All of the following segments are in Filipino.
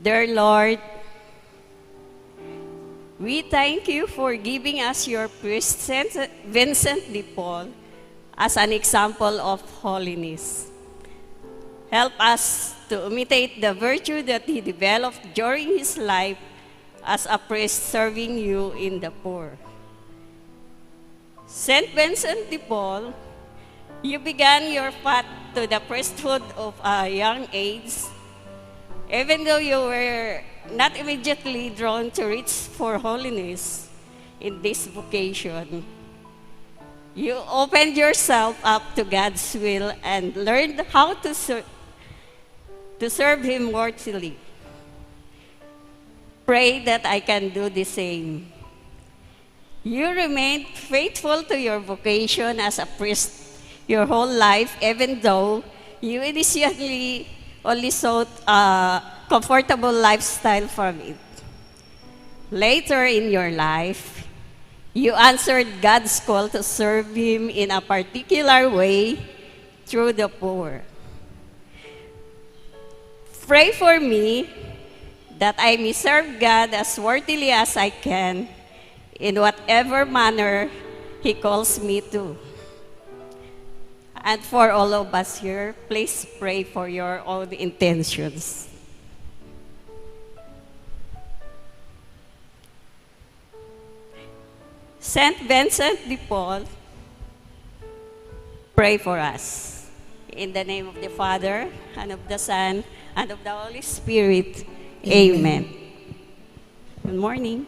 Dear Lord, we thank you for giving us your priest, Saint Vincent de Paul, as an example of holiness. Help us to imitate the virtue that he developed during his life as a priest serving you in the poor. Saint Vincent de Paul, you began your path to the priesthood of a young age, even though you were not immediately drawn to reach for holiness in this vocation. You opened yourself up to God's will and learned how to serve Him worthily. Pray that I can do the same. You remained faithful to your vocation as a priest your whole life, even though you initially only sought a comfortable lifestyle from it. Later in your life, you answered God's call to serve Him in a particular way through the poor. Pray for me that I may serve God as worthily as I can in whatever manner He calls me to. And for all of us here, please pray for your own intentions. Saint Vincent de Paul, pray for us. In the name of the Father, and of the Son, and of the Holy Spirit. Amen. Good morning.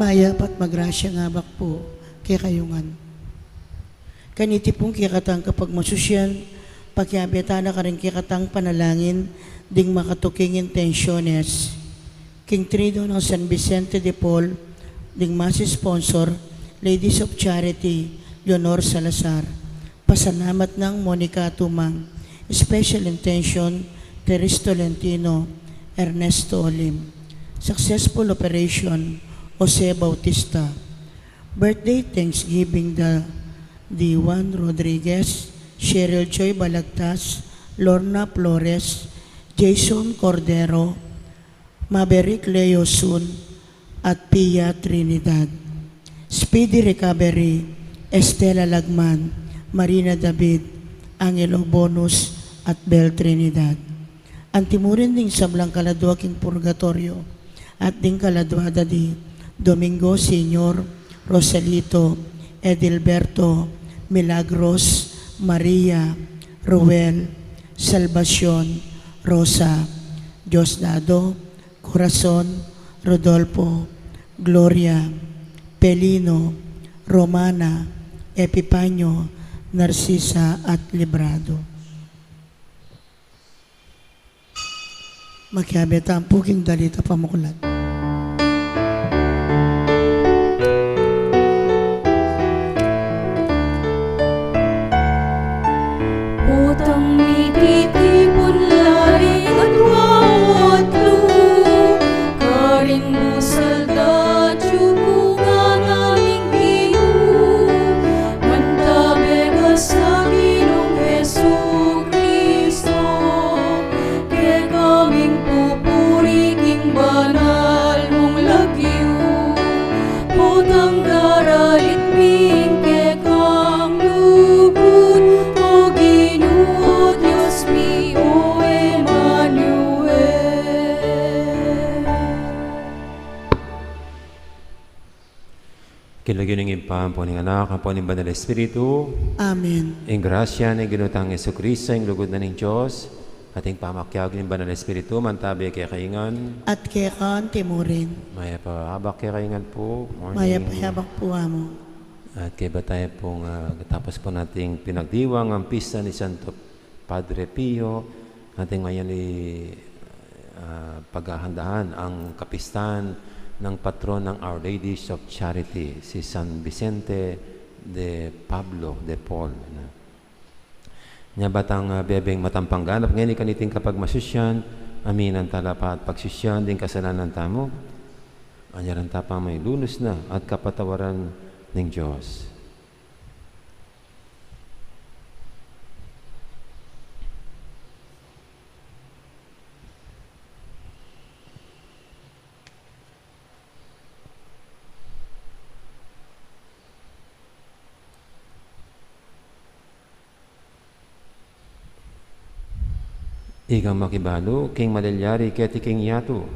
Mayapat magrasya nga bakpo, kay kayungan. Kaniti pong kikatang kapag masusyan, pakiabiyatana ka rin kikatang panalangin, ding makatuking intensyones. King Trido ng San Vicente de Paul, ding masi sponsor, Ladies of Charity, Leonor Salazar. Pasalamat ng Monica Tumang. Special intention, Teres Tolentino, Ernesto Olim. Successful operation, Jose Bautista. Birthday Thanksgiving the Juan Rodriguez, Cheryl Joy Balagtas, Lorna Flores, Jason Cordero, Maverick Leo Sun, at Pia Trinidad. Speedy recovery, Estela Lagman, Marina David, Angelo Bonus, at Bel Trinidad. Antimurin ding sablang kaladwa king purgatorio at ding kaladwada di Domingo Senior, Rosalito, Edilberto, Milagros, Maria, Ruel, Salvacion, Rosa, Diosdado, Corazon, Rodolfo, Gloria, Pelino, Romana, Epipanyo, Narcisa at Librado. Makiabit ang puking dalita pamukulat. Utang mititipon laring at wawatlo, karing busal da tiyuko nga naming iyo, mantabegas na Ginong Hesu Kristo, kaya kaming pupuriking banal mong lagyo, utang daralit ming kaya kang lugod, o Ginoo Diyos mi, o Emmanuel. Kilagyan ng impam po ng anak, ang po ng Banal Espiritu, Amen. ang grasya ng ginutang Yesu Cristo, ang lugod na ng Diyos, ating pamakyag ng Banal Espiritu, mantabi kay kaingan, At kaya kan timurin, maya pa habak kay kaingan po, morning. maya pahabak po mo. At kay batay pong tapos po nating pinagdiwang ang pista ni Santo Padre Pio, ating ngayon paghahandahan ang kapistahan ng patron ng Our Lady of Charity, si San Vicente de Pablo de Paul. Nya batang bebeng matampangganap ngayon kaniting kapag masusyan, amin ang talapa at pagsusyan din kasalanan tamo. Anyaran tapang may lunos na at kapatawaran ng Diyos. Igang makibalo, king malalyari keti king yato,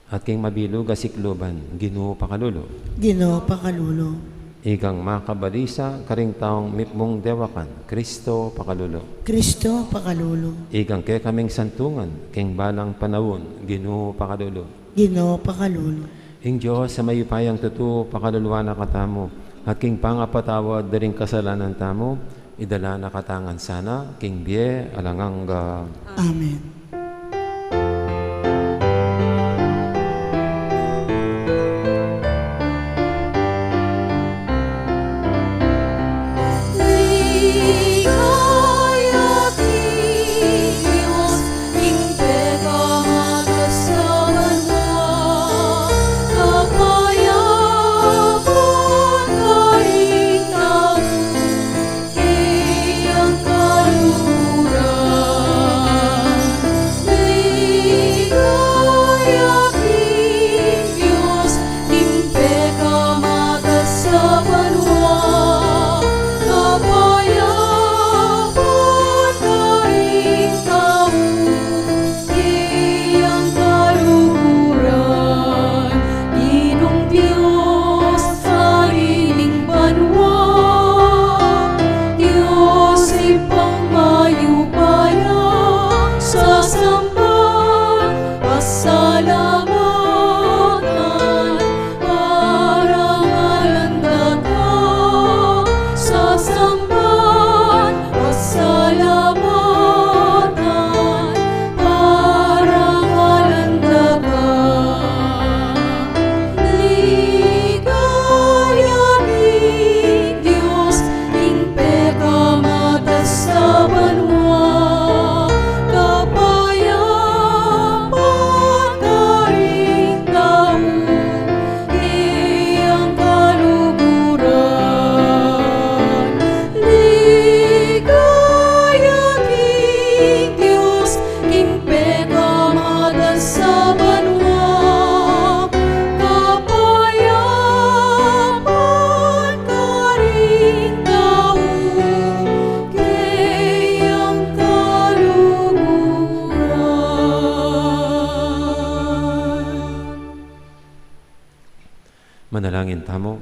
at king mabilog asikloban, Ginoo pakalulo. Ginoo pakalulo. Igang makabalisa, karing taong mipmong dewakan, Kristo pakalulo. Kristo pakalulo. Igang ke kaming santungan, king balang panawon, Ginoo pakalulo. Ginoo pakalulo. Ing Diyos sa mayupayang tutu, pakaluluwa na katamo, at king pangapatawad daring kasalanan tamo, idala na katangan sana, king bie, alanganga. Amen. Dalangin tamo.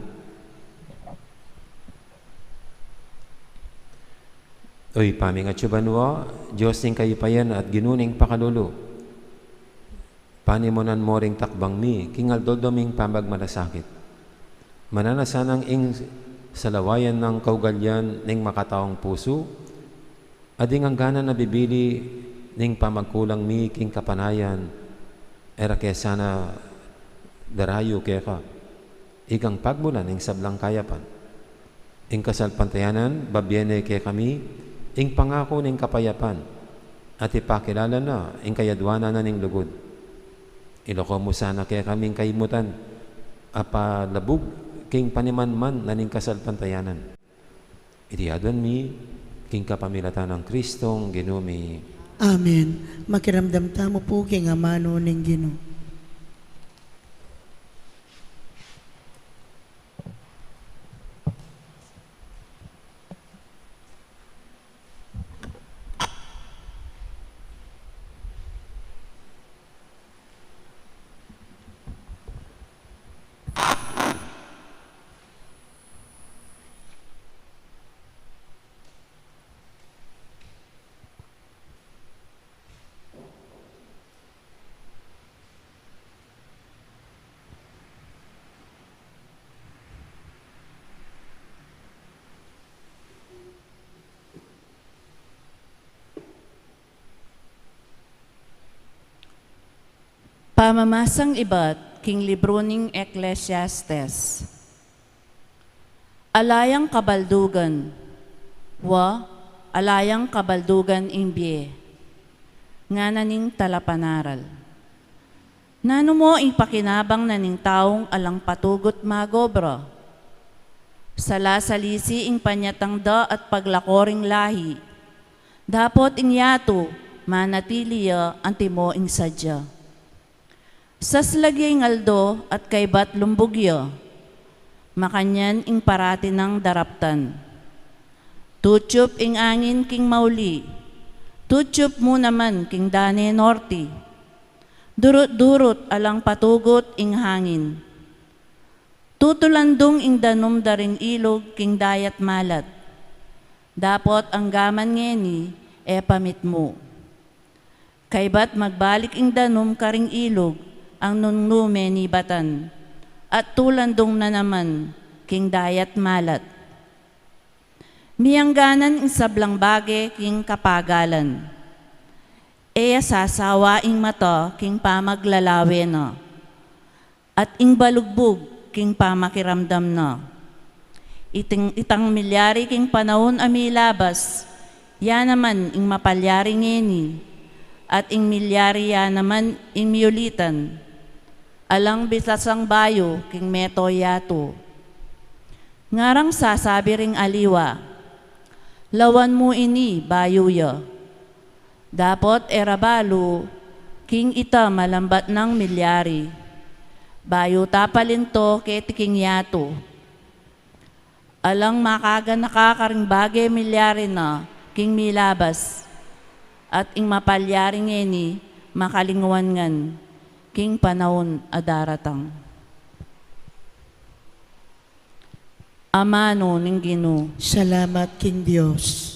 Oy, paming at syubanwa, Diyos ning kayipayan at ginuning pakalulu. Panimonan mo ring takbang mi, kingal dodoming pambagmalasakit. Mananasanang ing salawayan ng kaugalyan ning makataong puso, ading ang gana na bibili ning pamagkulang mi king kapanayan, era kaya sana darayo kaya ka, ikang pagmulan ing sablang kayapan. Ing kasalpantayanan, babyene kaya kami, ing pangako ning kapayapan, at ipakilala na ing kayadwana na ning lugod. Iloko mo sana kaya kaming kaimutan, apalabog king panimanman na ning kasalpantayanan. Itiadwan mi, king kapamilatan ng Kristong ginumi. Amen. Makiramdam tamo po king amano ning Ginoo. Pamamasang iba't king libro ning Ecclesiastes. Alayang kabaldugan, alayang kabaldugan imbye, nga naning talapanaral. Nano mo ipakinabang naning taong alang patugot magobra, salasalisi ing panyatang da at paglakoring lahi, dapot ing yato manatiliya antimo ing sadya. Saslagay ngaldo at kaybat lumbugyo, makanyan ing parati ng daraptan. Tutyup ing angin king mauli, tutyup mo naman king dane norti. Durut-durut alang patugot ing hangin. Tutulandong ing danom daring ilog king dayat malat. Dapot ang gaman ngeni pamit mo. Kaybat magbalik ing danom karing ilog, ang nunnume ni batan, at tulandong na naman, king dayat malat. Miyangganan ing sablang bage, king kapagalan. Eya sasawa ing mata, king pamaglalawe na. At ing balugbog, king pamakiramdam na. Itang milyari king panahon amilabas, ya naman ing mapalyari ngeni, at ing milyari ya naman ing miyulitan. Alang bisasang bayo, king meto yato. Ngarang sasabi ring aliwa, lawan mo ini, bayo ya. Dapot erabalo, king ita malambat ng milyari. Bayo tapalinto, ketiking yato. Alang makaga nakakaring bagay milyari na, king milabas. At ing mapalyaring eni, makalingwan ngan, king panahon adaratang. Amano ning Ginoo. Salamat king Dios.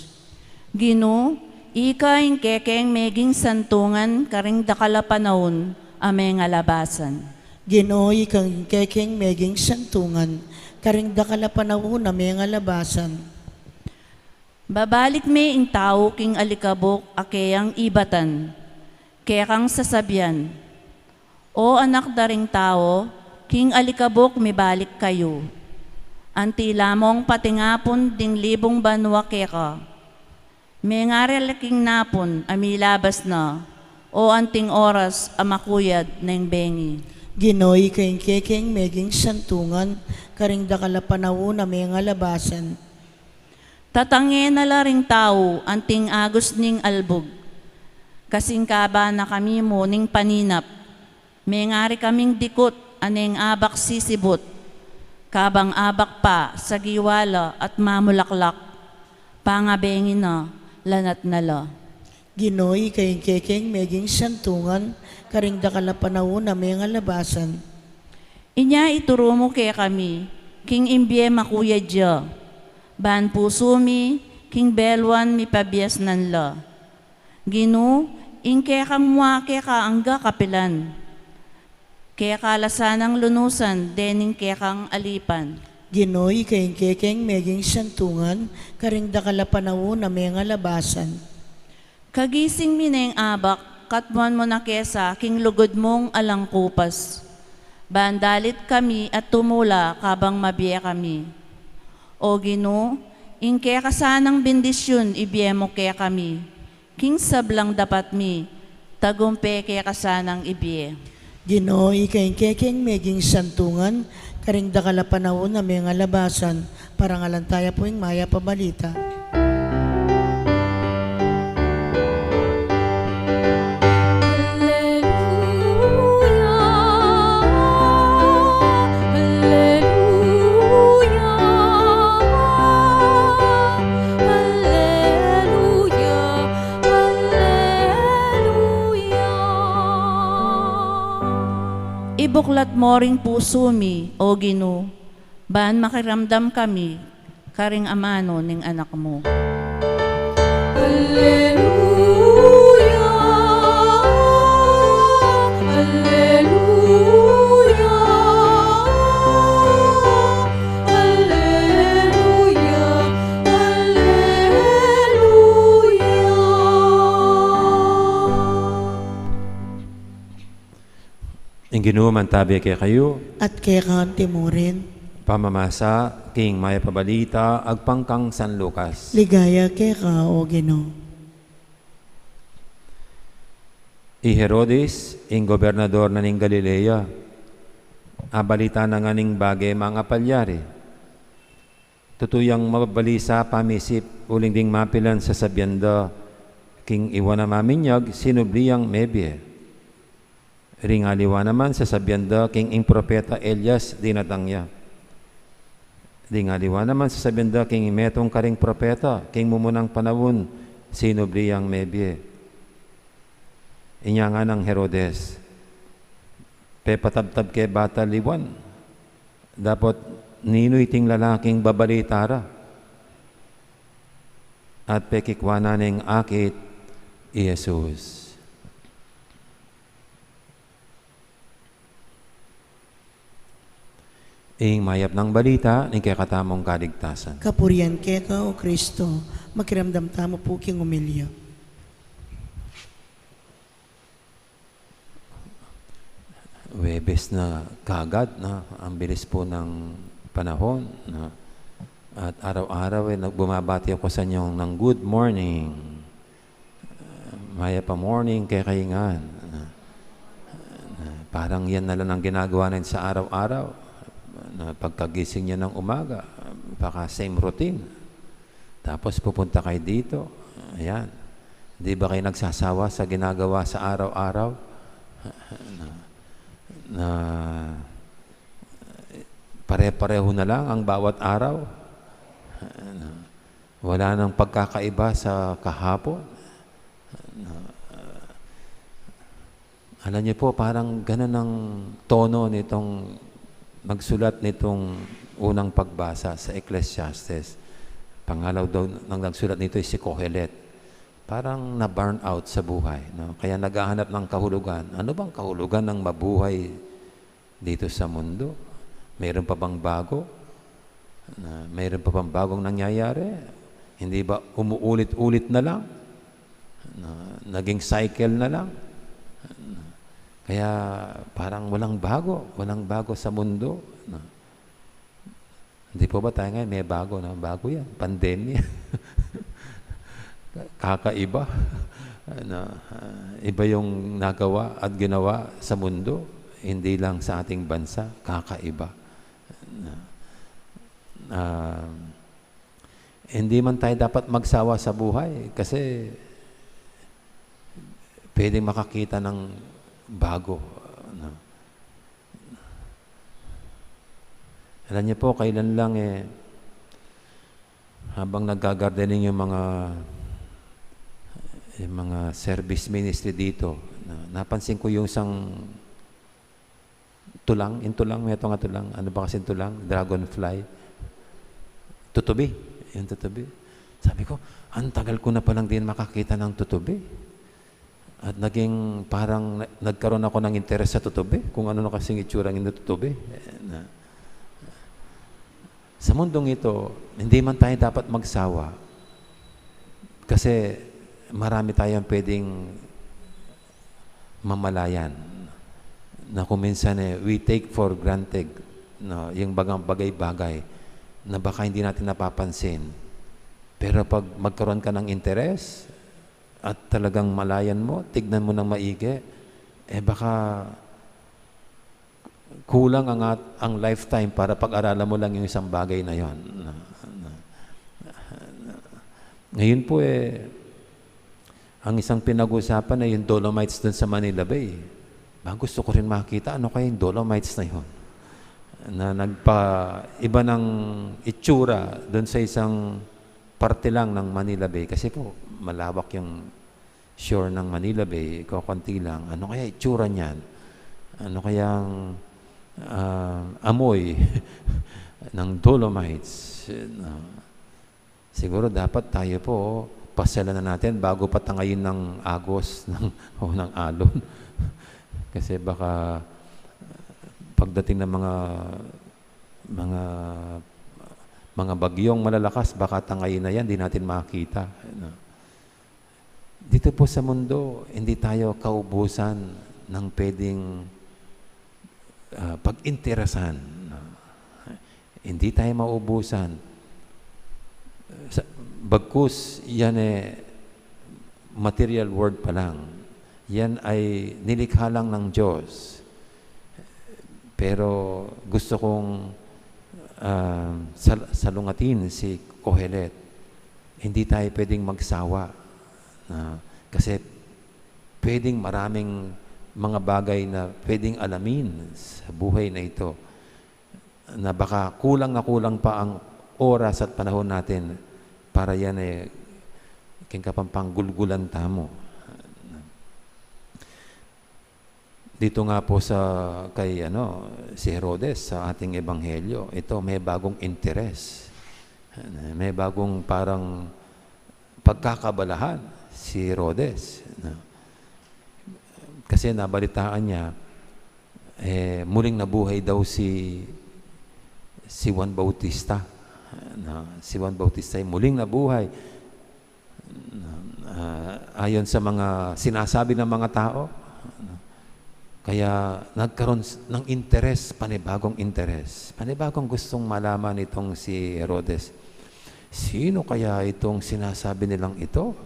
Ginoo, ika ing kekeng meging santungan karing dakala panahon ameng alabasan. Ginoo kang kekeng meging santungan, karing dakala panahon na may labasan. Babalik me ing tao king alikabok akeyang ibatan, kekang sasabyan. O anak daring tao, king alikabok mibalik kayo. Anti lamong patingapon ding libong banwa keka. May ngarel king napon amilabas na, o anting oras amakuyad ng bengi. Ginoo kang kekeng meging santungan, karing dakala panahon na may labasan. Tatange na laring tao anting agos ning albog. Kasing kaba na kami mo ning paninap. May ngari kaming dikot aneng abak sisibot. Kabang abak pa sa giwala at mamulaklak. Pangabengin na lanat nala. Ginoo kang kekeng meging santungan, karing dakala panahon na may labasan. Inya ituro mo kaya kami, king imbye makuya dya, ban puso mi, king belwan mi pabias nan la. Gino, kaya kang mua kaya ka angga kapilan. Kaya kalasanang lunusan, dening kaya kang alipan. Ginoy kayong kekeng meging santungan, karing dakala panaw na may nga labasan. Kagising mi na yung abak, katmuan mo na kesa, king lugod mong alangkupas. Bandalit kami at tumula kabang mabiya kami. O Gino, kaya kasanang bendisyon ibiye mo kaya kami. King sablang dapat mi, tagumpe kaya kasanang ibiye. Ginoy kayong kekeng meging santungan, karing dakala panaw na may nga labasan, para nga lang tayo po yung maya pabalita. Ibuklat mo ring puso mi, o Gino, ban makiramdam kami, karing amano ning anak mo. Alleluia, Alleluia, Alleluia, Alleluia. Ang Ginoo man tabi kay kayo, At kekang timurin, pamamasa, king maya pabalita, agpangkang San Lucas. ligaya keka o Ginoo. I Herodes, ing gobernador na ning Galilea, abalita na nga ning bagay mga palyari. Tutuyang mababalisa pamisip, uling ding mapilan sa sabyanda, king iwan na maminyag, sinubliyang mebye. Ringaliwa naman sa sabyanda, king ing propeta Elias dinatangya. Ringaliwa naman sa sabyanda, king imetong karing propeta, king mumunang panawon, sinubliyang mebye. Inya nga ng Herodes, pepatabtab kay bata liwan. Dapat ninoy ting lalaking babalitara. At pekikwana ning akit, Jesus. Ing mayap ng balita, ning kay katamong kaligtasan. Kapurian keka o Kristo, makiramdam tamo po king umilya. Webes na kagad, na ang bilis po ng panahon. Na, at araw-araw nagbumabati ako sa inyo ng good morning. Maya pa morning kay kaingan. Parang yan na lang ang ginagawa natin sa araw-araw. Na pagkagising niya ng umaga, baka same routine. Tapos pupunta kayo dito. Ayan. Di ba kayo nagsasawa sa ginagawa sa araw-araw? Na pare-pareho na lang ang bawat araw. Wala nang pagkakaiba sa kahapon. Alam niyo po, parang ganun ang tono nitong magsulat nitong unang pagbasa sa Ecclesiastes. Pangalaw daw ng nagsulat nito ay si Kohelet. Parang na-burn out sa buhay. No? Kaya naghahanap ng kahulugan. Ano bang kahulugan ng mabuhay dito sa mundo? Mayroon pa bang bago? Mayroon pa bang bagong nangyayari? Hindi ba umuulit-ulit na lang? Naging cycle na lang? Kaya parang walang bago sa mundo. Hindi po ba tayo ngayon may bago? No? Bago yan, pandemya. Kakaiba. Iba yung nagawa at ginawa sa mundo, hindi lang sa ating bansa, kakaiba. Hindi man tayo dapat magsawa sa buhay kasi pwedeng makakita ng bago. Alam niyo po, kailan lang habang nag-gardening yung mga service ministry dito, napansin ko yung isang tulang, yung tulang, may ito nga tulang, ano ba kasi tulang? Dragonfly. Tutubi. Yung tutubi. Sabi ko, ang tagal ko na palang din makakita ng tutubi. At naging parang nagkaroon ako ng interes sa tutubi, kung ano na kasing itsura ng tutubi. Sa mundong ito, hindi man tayo dapat magsawa. Kasi marami tayong pwedeng mamalayan. Na kung minsan we take for granted yung bagay-bagay na baka hindi natin napapansin. Pero pag magkaroon ka ng interes at talagang malayan mo, tignan mo ng maigi, baka kulang ang lifetime para pag-aralan mo lang yung isang bagay na yon. Ngayon po ang isang pinag-usapan ay yung Dolomites dun sa Manila Bay. Gusto ko rin makita ano kaya yung Dolomites na yun. Na iba ng itsura dun sa isang parte lang ng Manila Bay. Kasi po, malawak yung shore ng Manila Bay, kakunti lang. Ano kaya itsura niyan? Ano kayang amoy ng Dolomites? Siguro dapat tayo po, pasyalan na natin bago patangayin ng agos o ng alon. Kasi baka pagdating ng mga bagyong malalakas, baka tangayin na yan, di natin makita. Dito po sa mundo, hindi tayo kaubusan ng pwedeng pag-interesan. Hindi tayo maubusan. Bagkus, yan material world pa lang. Yan ay nilikha lang ng Diyos. Pero gusto kong salungatin si Kohelet. Hindi tayo pwedeng magsawa. Kasi pwedeng maraming mga bagay na pwedeng alamin sa buhay na ito na baka kulang pa ang oras at panahon natin para yan kingkapampang-gulgulan tamo. Dito nga po si Herodes sa ating ebanghelyo, ito may bagong interes. May bagong parang pagkakabalahan si Herodes. Kasi nabalitaan niya, muling nabuhay daw si Juan Bautista. Si Juan Bautista ay muling nabuhay. Ayon sa mga sinasabi ng mga tao, kaya nagkaroon ng interes, panibagong interes. Panibagong gustong malaman itong si Herodes. Sino kaya itong sinasabi nilang ito?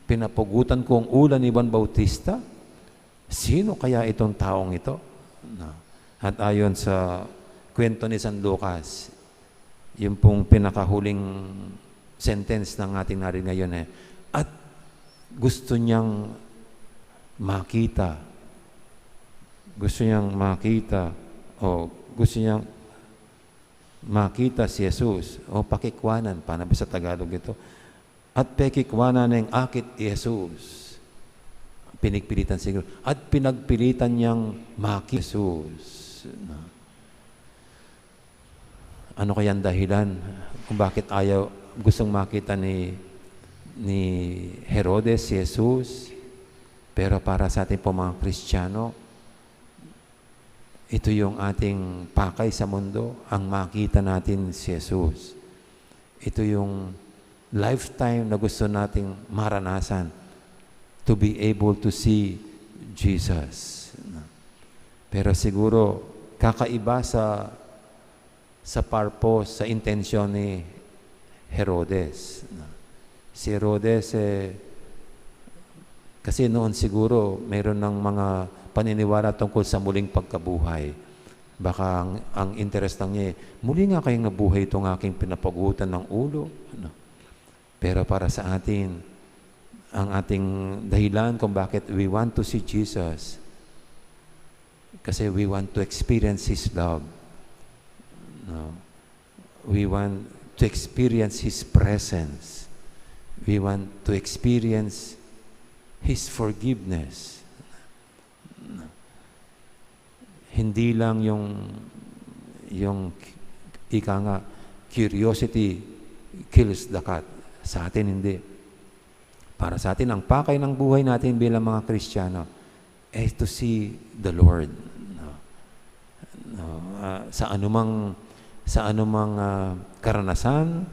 Pinapugutan ko ang ulan ni Juan Bautista. Sino kaya itong taong ito? At ayon sa kwento ni San Lucas, yung pong pinakahuling sentence ng ating narinig ngayon at gusto niyang makita si Jesus o pakikwanan, paano ba sa Tagalog ito? At pakikwanan ng akit Jesus. Pinagpilitan siguro. At pinagpilitan niyang makita Jesus. Ano kaya ang dahilan kung bakit gustong makita ni Herodes si Jesus? Pero para sa ating po mga Kristiyano, ito yung ating pakay sa mundo, ang makita natin si Jesus. Ito yung lifetime na gusto nating maranasan, to be able to see Jesus. Pero siguro, kakaiba sa purpose, sa intensyon ni Herodes. Si Herodes, kasi noon siguro, mayroon ng mga paniniwala tungkol sa muling pagkabuhay. Baka ang interest lang niya, muli nga kayong nabuhay itong aking pinapagutan ng ulo. Pero para sa atin, ang ating dahilan kung bakit we want to see Jesus, kasi we want to experience His love. We want to experience His presence. We want to experience His forgiveness. Hindi lang yung ika nga, curiosity kills the cat. Sa atin, hindi. Para sa atin, ang pakay ng buhay natin bilang mga Kristiyano is to see the Lord. Sa anumang karanasan,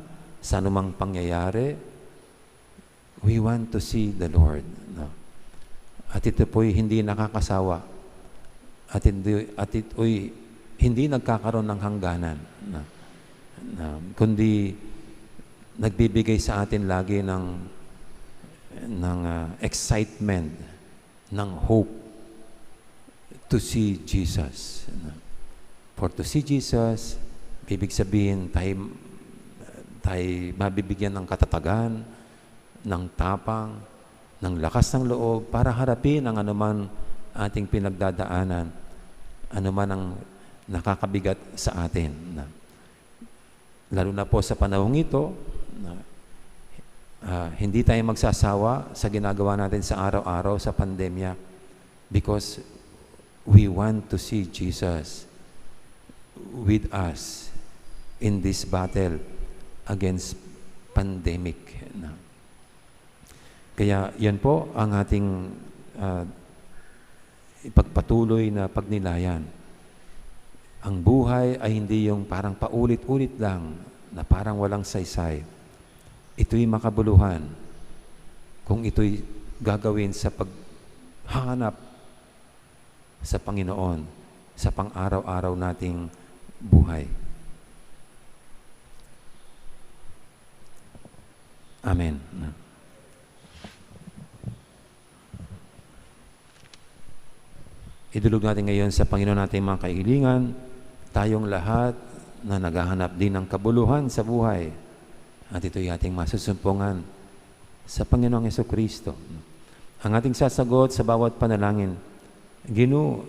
sa anumang pangyayari, we want to see the Lord. At ito po'y hindi nakakasawa. At ito'y hindi nagkakaroon ng hangganan. Kundi nagbibigay sa atin lagi ng excitement, ng hope to see Jesus. For to see Jesus, ibig sabihin tayo mabibigyan ng katatagan, ng tapang, ng lakas ng loob para harapin ang anuman ating pinagdadaanan, anuman ang nakakabigat sa atin. Lalo na po sa panahong ito, hindi tayo magsasawa sa ginagawa natin sa araw-araw sa pandemya because we want to see Jesus with us in this battle against pandemic. Kaya yan po ang ating ipagpatuloy na pagnilayan. Ang buhay ay hindi yung parang paulit-ulit lang na parang walang saysay. Ito'y makabuluhan kung ito'y gagawin sa paghanap sa Panginoon sa pang-araw-araw nating buhay. Amen. Idulog natin ngayon sa Panginoon nating mga kahilingan, tayong lahat na naghahanap din ng kabuluhan sa buhay. At ito'y ating masusumpungan sa Panginoong Jesucristo. Ang ating sasagot sa bawat panalangin, Ginoo,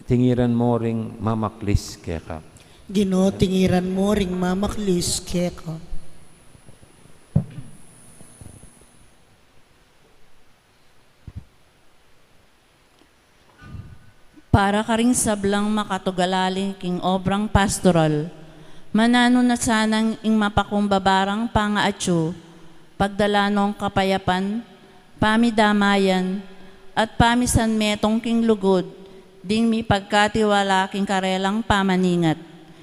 tingiran mo ring mamaklis keka. Ginoo, tingiran mo ring mamaklis keka. Para ka ring sablang makatugalaling king obrang pastoral, manano na sanang ing mapakumbabarang pangaatyo, pagdalanong kapayapan, pamidamayan, at pamisan metong king lugod, ding mi pagkatiwala king karelang pamaningat,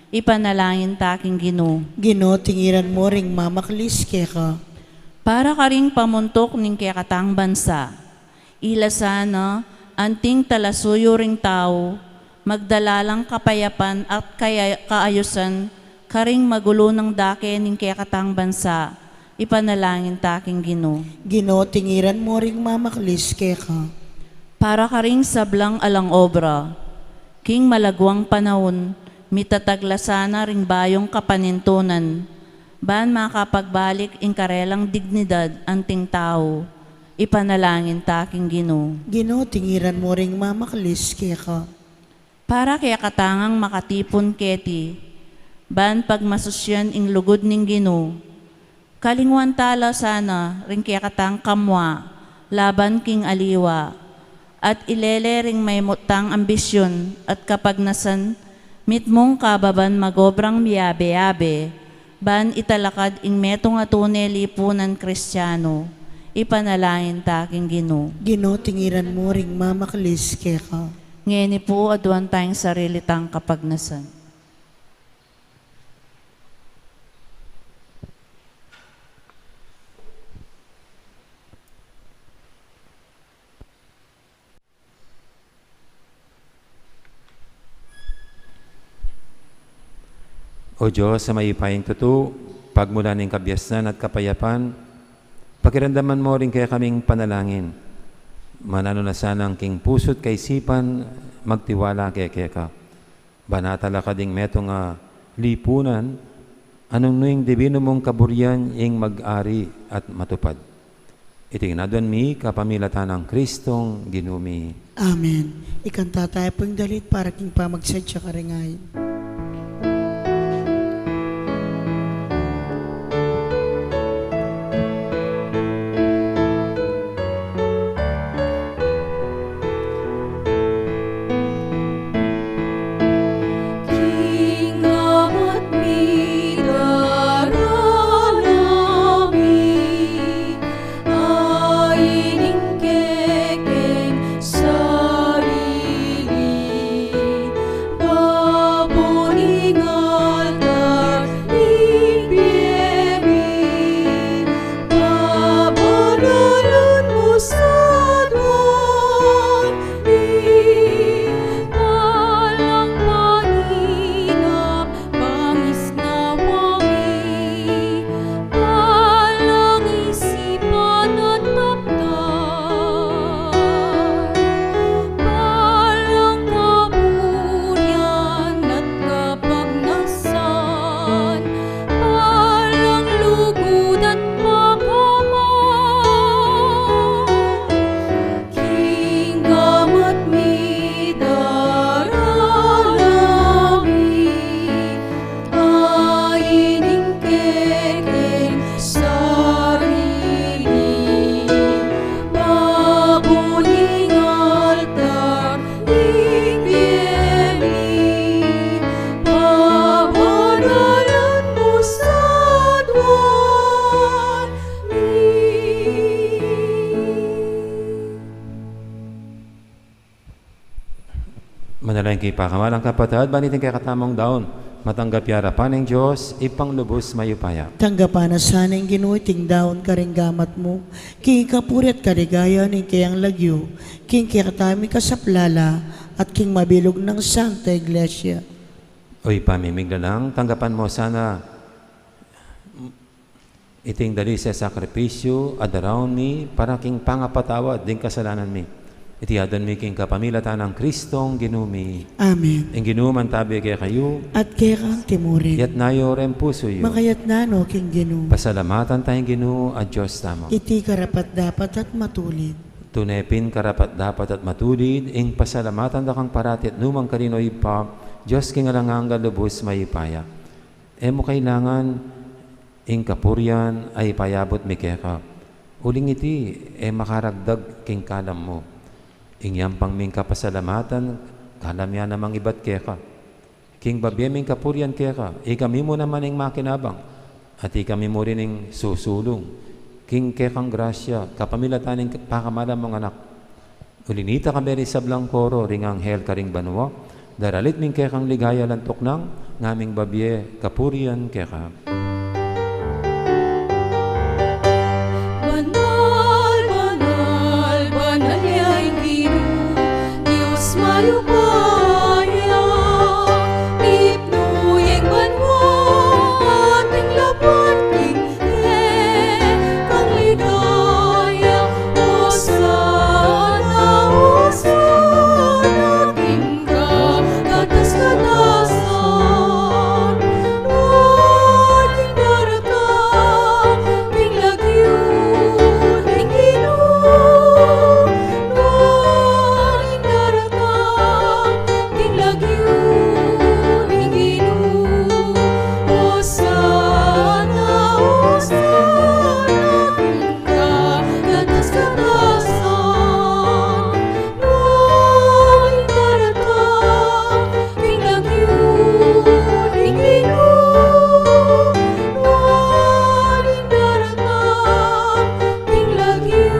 ipanalangin taking Ginoo. Ginoo, tingiran mo ring mamaklis keka. Para ka ring pamuntok ning kekatang bansa, ila sana anting talasuyo ring tao, magdalalang kapayapan at kaayusan, karing magulo ng dake ning kekatang bansa, ipanalangin taking Ginoo. Ginoo, tingiran mo ring mamaklis keka. Para ka ring sablang alang obra, king malagwang panahon, mitataglasana ring bayong kapanintunan, ban makapagbalik ing karelang dignidad anting tao, ipanalangin taking Ginoo. Ginoo, tingiran mo ring mamaklis keka. Para kaya katangang makatipon keti, ban pagmasusyan ing lugod ning Ginoo, kalingwan tala sana ring kaya katang kamwa, laban king aliwa, at ilele ring may mutang ambisyon at kapagnasan, mitmong kababan magobrang miyabe-yabe, ban italakad ing metong atune lipunan Kristiyano, ipanalangin taking Ginoo. Ginoo, tingiran mo ring mamaklis keka. Ngeni po aduan tayong sarili tang kapagnasan. O Diyos, sa mayipaying tutu, pagmula ng kabiyasan at kapayapan, pakiramdaman mo rin kaya kaming panalangin. Manano na sana ang king puso't kaisipan, magtiwala kaya ka. Banatala ka ding meto nga lipunan, anong nuing divino mong kaburian ing mag-ari at matupad. Itingnadon mi kapamilatan ng Kristong ginumi. Amen. Ikanta tayo pong dalit para king pamagsadya karingayin. Manalangin kay pakamalang kapatid, banitin kay katamong daon. Matanggap yarapan ng Diyos, ipanglubos mayupaya. Tanggapan na sana yung ginuiting daon karing gamat mo, king kapuri at karigaya ng kayang lagyo, king kikatami ka sa plala, at king mabilog ng Santa Iglesia. Oy, pamimigla lang, tanggapan mo sana iting dali sa sakripisyo, adaraon mi, para king pangapatawad, din kasalanan mi. Itiyadan mi king kapamilatan ng Kristong ginumi. Amen. Ang ginuman tabi kay kayo, At kaya kang timurin, yat nayo rin puso yo. makayat na no king ginu, Pasalamatan tayong ginu at Diyos tamo. iti karapat dapat at matulid. Tunepin karapat dapat at matulid, ing pasalamatan da kang parati at numang karinoy pa, Diyos king alangang lubos mayipaya. Mo kailangan, ing kapuryan ay payabot mi keka. Uling iti, makaragdag king kalam mo. Ingyang pang ming kapasalamatan, kalam yan namang ibat keka. King babyeming kapuryan keka, ikami mo naman ing makinabang, at ikami mo rin ing susulong. King kekang grasya, kapamilatan ing pakamalang mga anak. Ulinita ka beri sa Blancoro, ring anghel karing banwa, daralit ming kekang ligaya lantok nang, ngaming babye kapuryan keka. Banal, banal, banal yang Gino, Diyos mayupaya. Ipnuyeng banwa, ating laban kang ligaya. Hosana, king ka, katas-katasan. Waling daratang, king lagyun, king Gino. Waling daratang, king lagyun, king Gino. Hosana, king ka, katas-katasan. Waling daratang, king lagyun, king Gino. Waling daratang, king lagyun,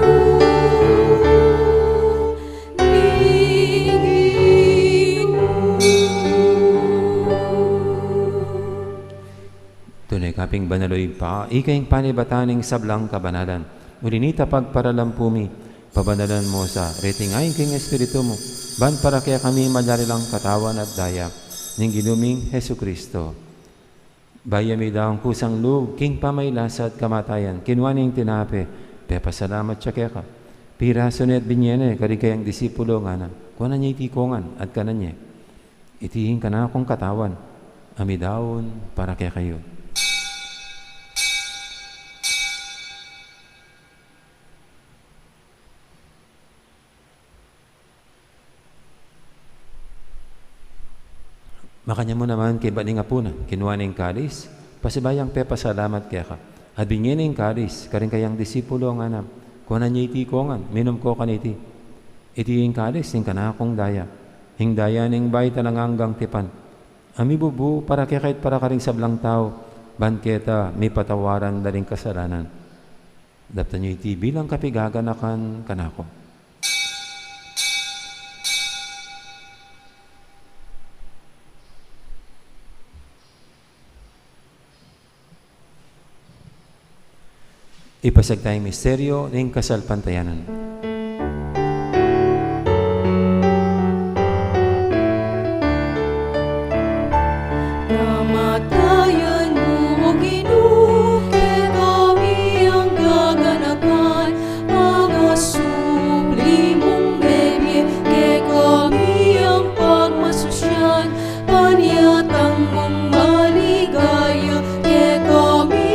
Tunay kaping banaloy pa, ikaing panibataning sablang kabanalan. Ulinita pagparalampumi, pabanalan mo sa retingayin king Espiritu mo, ban para kaya kami malarilang katawan at daya, ning ginuming Hesu Kristo. Bayami daw ang kusang loob, king pamaylasa at kamatayan, kinwaning tinape, pepasalamat siya kaya ka. Piraso at binyene, kari kayang disipulo nga na, kuha na niya itikongan at kanan niya. Itihin ka na akong katawan, amidawon para kaya kayo. Makanya mo naman kay baning apuna, kinuha ning kalis, pasibayang pepasalamat kaya ka. At bingin ning kalis, karing kayang disipulo ang anam, kuha na niya itikongan, minom ko kaniti. Iti yung kalis, ning kanakong daya, hing daya ning bay talanganggang tipan. Ami bubu, para kaya kahit para karing sablang tao, banketa, may patawaran daling kasalanan. Dapta niyo iti bilang kapigaganakan kanako. Ipasag tayong misteryo ng kasalpantayanan. Kamatayan mo, O Ginoo, kay kami ang gaganakan. Mga sublimong bebye, kay kami ang pagmasusyan. Panyatang mong maligaya, kay kami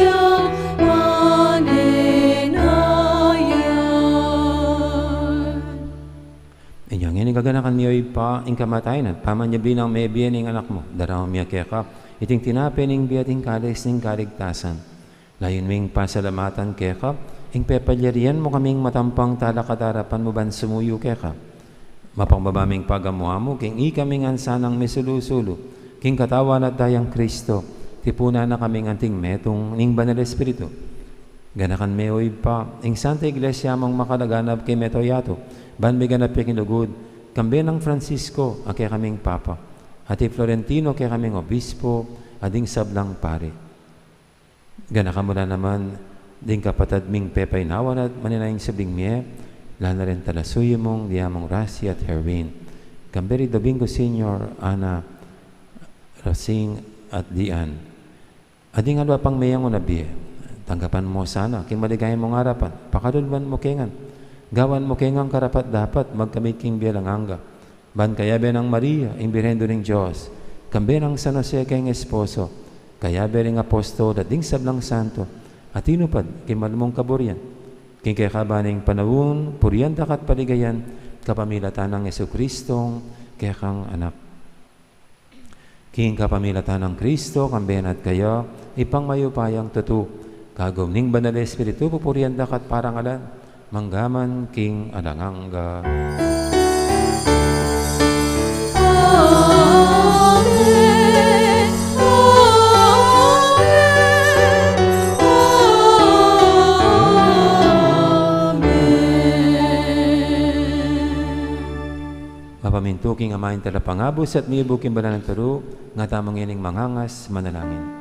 ang manenayan. Inyong ini gaganakan niyo pa ing kamatayan at pamanyabi ng may biyan ng anak mo. Daraw miya keka, iting tinapin ing biyating kalis ng kaligtasan. Layon ming pasalamatan keka, ing pepalyarian mo kaming matampang talakatarapan mo ban sumuyo keka. Mapangbabaming pagamuha mo, king ikaming ansanang misulusulo, king katawan at dayang Kristo, tipuna na kaming anting metong ning banal Espiritu. Ganakan meoy pa, ing Santa Iglesia mong makalaganap kay metoyato, ban may ganap yung kinugod, kambe ng Francisco, ake kaming Papa, ati Florentino, ake kaming Obispo, ading sablang pare. Gana ka mula naman, ding kapatad ming Pepay Nawan at maninayang sabing miye, lana rin talasuyo mong diamong Rasi at Herwin. Kamberi Domingo Senior, Ana, Rosing at Dian. Ading alwa pang mayang unabi, tanggapan mo sana, king maligay mong harapan, pakalulwan mo kengan. Gawan mo kengang karapat dapat, magkamit king bialanganga. Ban kayabe ng Maria, imbirendo ng Diyos, kambe ng San Jose keng esposo, kayabe ring apostol at ding sablang santo, at inupad, king malumong kaburyan. King kakabaning panawun, puriyan dakat paligayan, kapamilatan ng Jesucristong kekang anak. King kapamilatan ng Kristo, kamben at kayo, ipang mayupayang tutu, kagom ning banal Espiritu, pupuriyan dakat parangalan, manggaman king alanganga. Amen, amen. Mapamintuking amain talapangabos at miibuking balan ng turu, nga tamang ining mangangas, manalangin.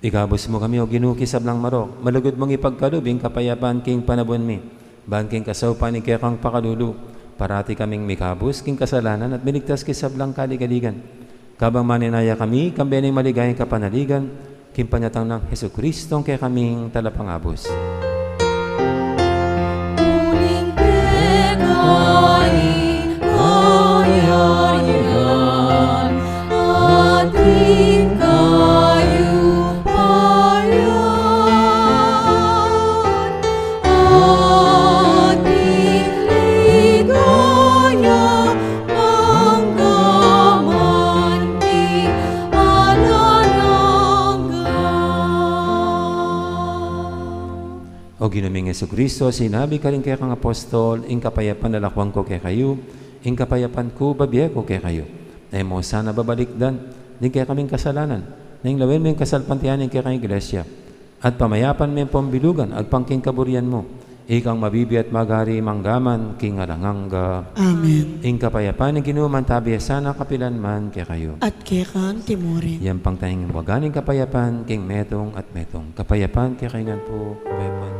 Ikabos mo kami o ginuki sablang marok, malugod mong ipagkalubing kapayapaan king panabon mi, ban king kasawpan ni kekang pakalulu, parati kaming mikabos king kasalanan at binigtas ki sablang kaligaligan. Kabang maninaya kami, kambening maligayang kapanaligan, king panyatang ng Jesucristong kaya kaming talapangabos. Muling pekain, kayarihan, ating kayo payan, ating ligaya, manggaman di alanangga. O ginuming Jesucristo, sinabi ka rin kaya kang apostol, ing kapayapan nalakwang ko kay kayo, ing kapayapan ko babiye ko kay kayo. Ay mo sana babalikdan, din kaya kaming kasalanan, ning lawin mo yung kasalpantianin kaya kang iglesia. At pamayapan mo yung pambilugan, at pangking kaburian mo, ikang mabibi at magari manggaman, king alanganga. Amen. Ing kapayapan, ing ginuman tabi sana kapilan man kaya kayo. At kekang timurin. Yan pang tayong waganing kapayapan, king metong at metong. Kapayapan kaya kaingan po, kapayapan.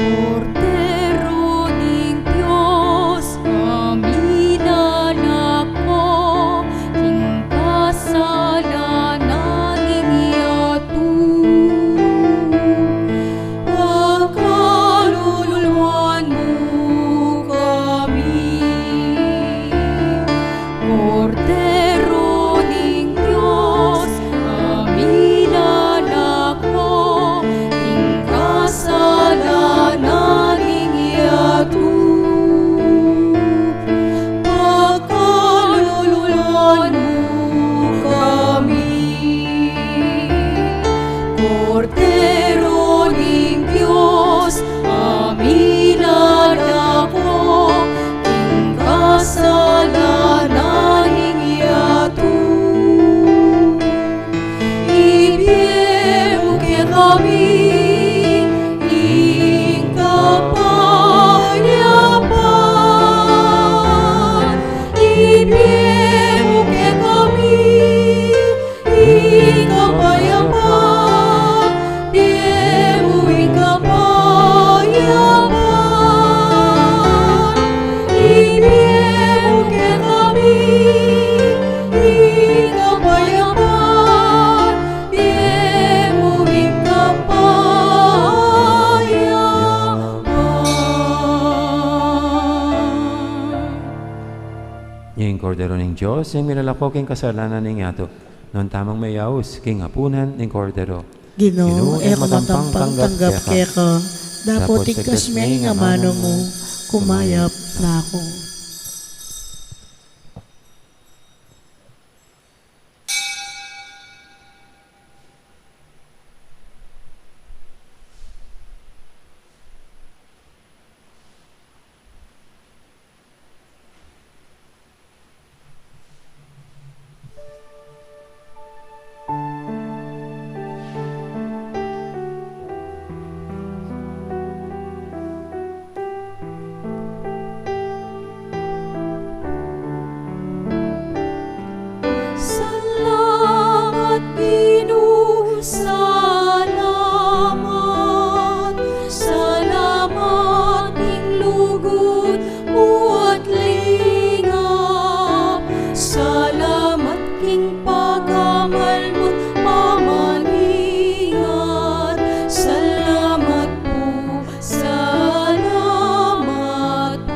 Cordero ning Diyos, kamilanak mo, king kasalanan iniatu. Pagkaluluan mo kami, kami ing kapayapaan. Ibigay mo kami ing kapayapaan. Ibigay mo ing kapayapaan. Ibigay mo kami ing kapayapaan. Ibigay mo ing kapayapaan. Yung kordero ng Diyos, yung minalakoking kasalanan ng ato, noon tamang mayaos, king hapunan ng kordero. Ginoo, Ginoo, matampang tanggap kaya ka. Dapat tigkas may nga mano mo, kumayap na ako. Salamat, Ginoo, salamat. Salamat, ing lugod mo at lingap. Salamat, king pagamal mo't pamaningat. Salamat po, salamat po.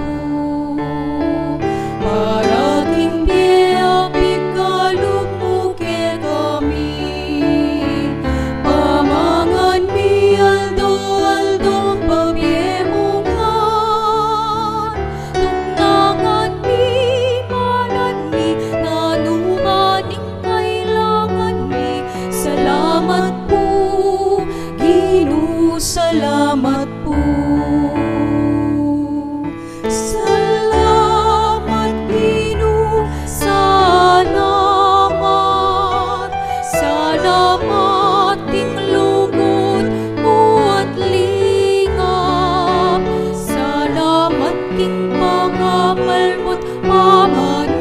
Parating biyapig kalog mo kay kami. Pamangan mi aldo pabyemungan. Tuknangan mi manan mi nanumaning kailangan mi. Salamat po, Ginoo, salamat po. Salamat, Ginoo, salamat. Salamat, ing lugod mo at lingap. Salamat, ing pagamal mo't pamaningat.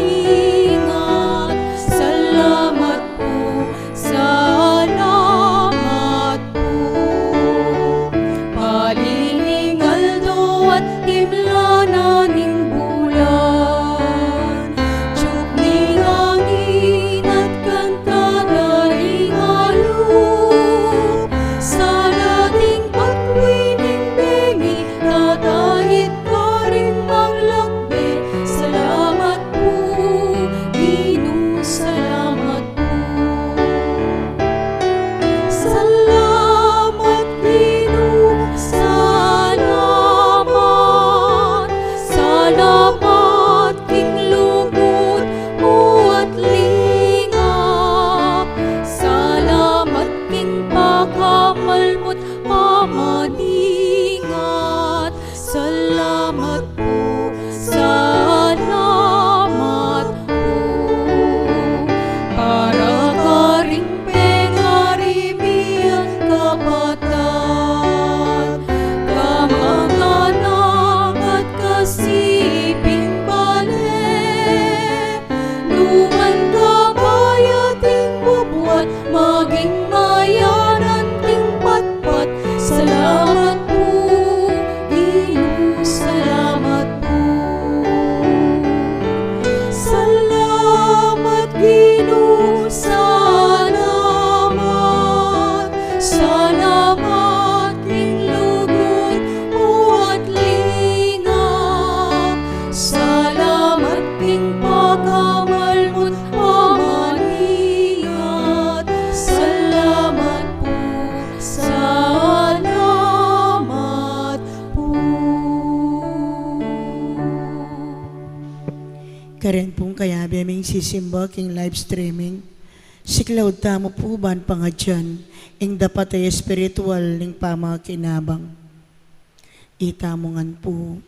Salamat po, salamat po. Palingal do at timlanan ing bulan. Tiyog ning angin at kantagaring alog. Sa dating pagwining bengi, tatahid ka rin maglakbe. Salamat po, Ginoo, salamat po. Salamat, Ginoo, salamat. Salamat, king lugod mo at lingap. Salamat, king pagkamal mo't pamaningat. Salamat po, salamat po. Para ka ring pengarimian kapatan. Kamanganak at kasiping balik. Luman kabayat ting bubuat, maging mayanan ting patpat. Salamat po, Ginoo, salamat po. Salamat, Ginoo, salamat. Salamat, king lugod mo at lingap. Salamat, king pagamal mo't pamaningat. Salamat po, salamat po. Karen pong kaya beming sisimba king live streaming. Siklaw tamo po ban pangadyan, ing dapat ay espiritual ning pamakinabang. Itamongan po,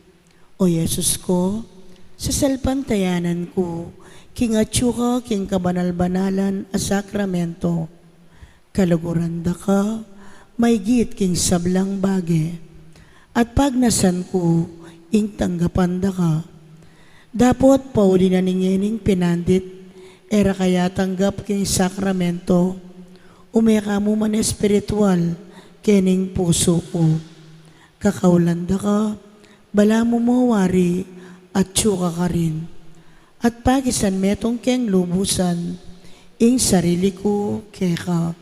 O Yesus ko, sa salpantayanan ko, king atsuka king kabanal-banalan a sakramento, kaluguranda ka, may git king sablang bage. At pag nasan ko, ing tanggapan da ka. Dapot pauli na ningining pinandit, era kaya tanggap king sakramento, umeka mo man espiritual, kening puso ko. Kakaulanda ka, bala mo mawari, at tsuka ka rin. At pagisan metong keng lubusan, ing sarili ko keka.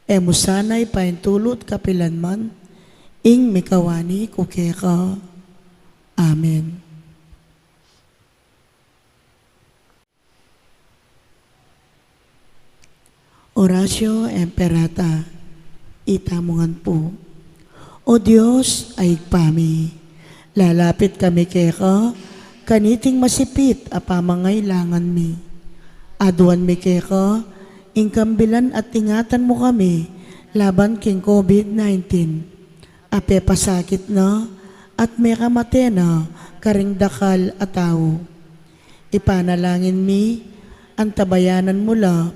Emo sana'y paintulot kapilanman, ing mikawani ko keka. Amen. Oratio Imperata, itamungan po. O Diyos ay pami, lalapit kami keka, kaniting masipit apamangailangan mi. Aduan mi keka, ingkambilan at ingatan mo kami, laban king COVID-19. Ape pasakit na, at may kamate na, karing dakal at tao. Ipanalangin mi, ang tabayanan mula,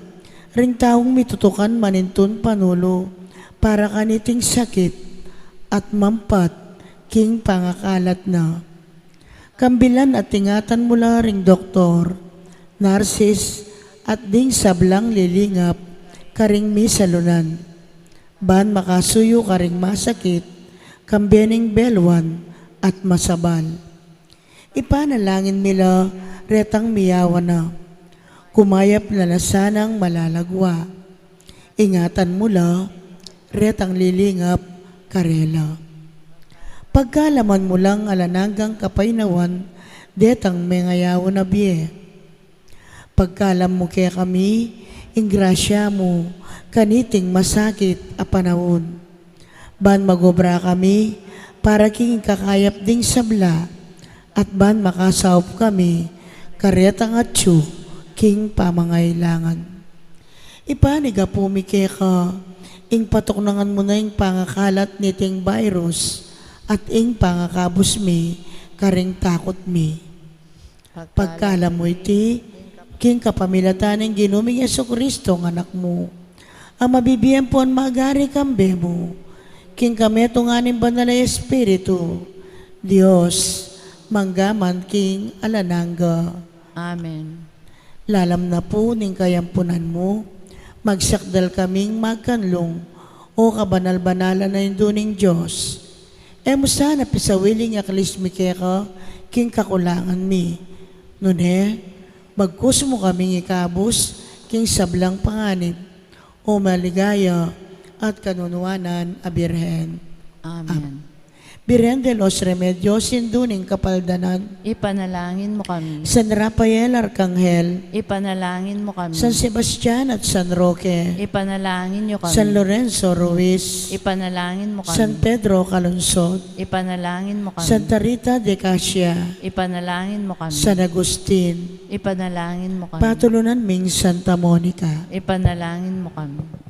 ring taong mitutukan manintun panulo, para kaniting sakit, at mampat, king pangakalat na. Kambilan at ingatan mula ring doktor, narsis, at ding sablang lilingap, karing misalunan. Ban makasuyo karing masakit, kambening belwan, at masabal. Ipanalangin nila, retang miyawa na, kumayap na lasanang malalagwa. Ingatan mula, retang lilingap, karela. Pagkalaman mo lang alananggang kapainawan, detang mengayaw na biye. Pagkalam mo kaya kami, ingrasya mo, kaniting masakit a panahon. Ban magobra kami, para king kakayap ding sabla, at ban makasaup kami, karetang atsu, king pamangailangan. Ipaniga pumike ka, ing patuknangan mo na ing pangakalat niting virus, at ing pangakabos mi, karing takot mi. Pagkalam mo iti, king kapamilatan ng ginuming Jesucristo ng anak mo, ang mabibiyan po ang magari kambe mo, king kameto nga ng banal na Espiritu, Diyos, manggaman king alanangga. Amen. Lalam na po ning kayampunan mo, magsakdal kaming magkanlong, o kabanal-banalan na induning Diyos. Emo sana pisawiling aklismike ka, king kakulangan mi. Nune, magkus mo kaming ikabos, king sablang panganib, o maligaya at kanunuanan a Birhen. Amen. Birhen de los Remedios, induning kapaldanan, Ipanalangin mo kami. San Rafael Arcangel, Ipanalangin mo kami. San Sebastian at San Roque, Ipanalangin niyo kami. San Lorenzo Ruiz, Ipanalangin mo kami. San Pedro Calungsod, Ipanalangin mo kami. Santa Rita de Casia, Ipanalangin mo kami. San Agustin, Ipanalangin mo kami. patulunan ming Santa Monica. Ipanalangin mo kami.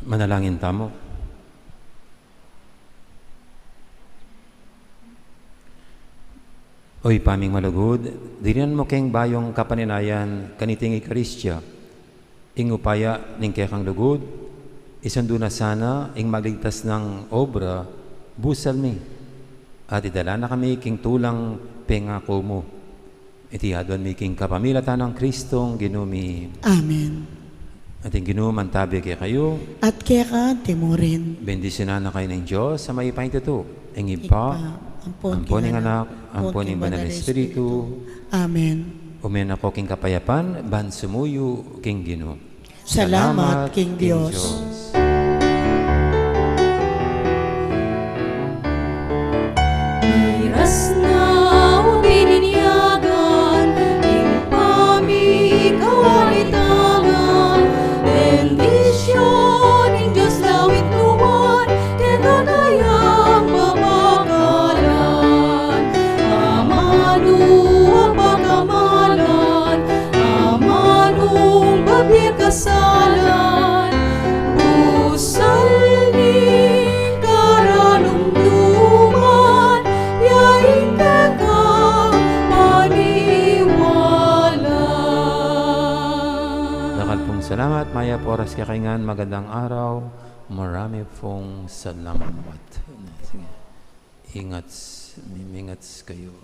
Manalangin tamo. Oy paming malugod, dirian mo keng bayong kapaninayan kaniting Ikaristya, ing upaya ning kekang lugod, isando na sana ing magligtas ng obra, busal mi, at idala na kami king tulang pengako mo. Itihadon mi king kapamilatan ng Kristong ginumi. Amen. At yung ginuman tabi kay kayo, At kaya ka, timurin. bendisyonan na kayo ng Diyos sa may pahintuto. Ang ipa, ang poning anak, ang poning banal na Espiritu. Amen. Umen ako king kapayapan, ban sumuyo king Ginoo. Salamat, King Diyos. Miras na o bininyagan, ing pamikawagitangan, bendisyon ing Diyos lawit luwan, kenanayang mapakalan. Amano ang pagkamalan, Maya Porras Kakingan, magandang araw. Marami pong salamat. Sige. Ingat kayo.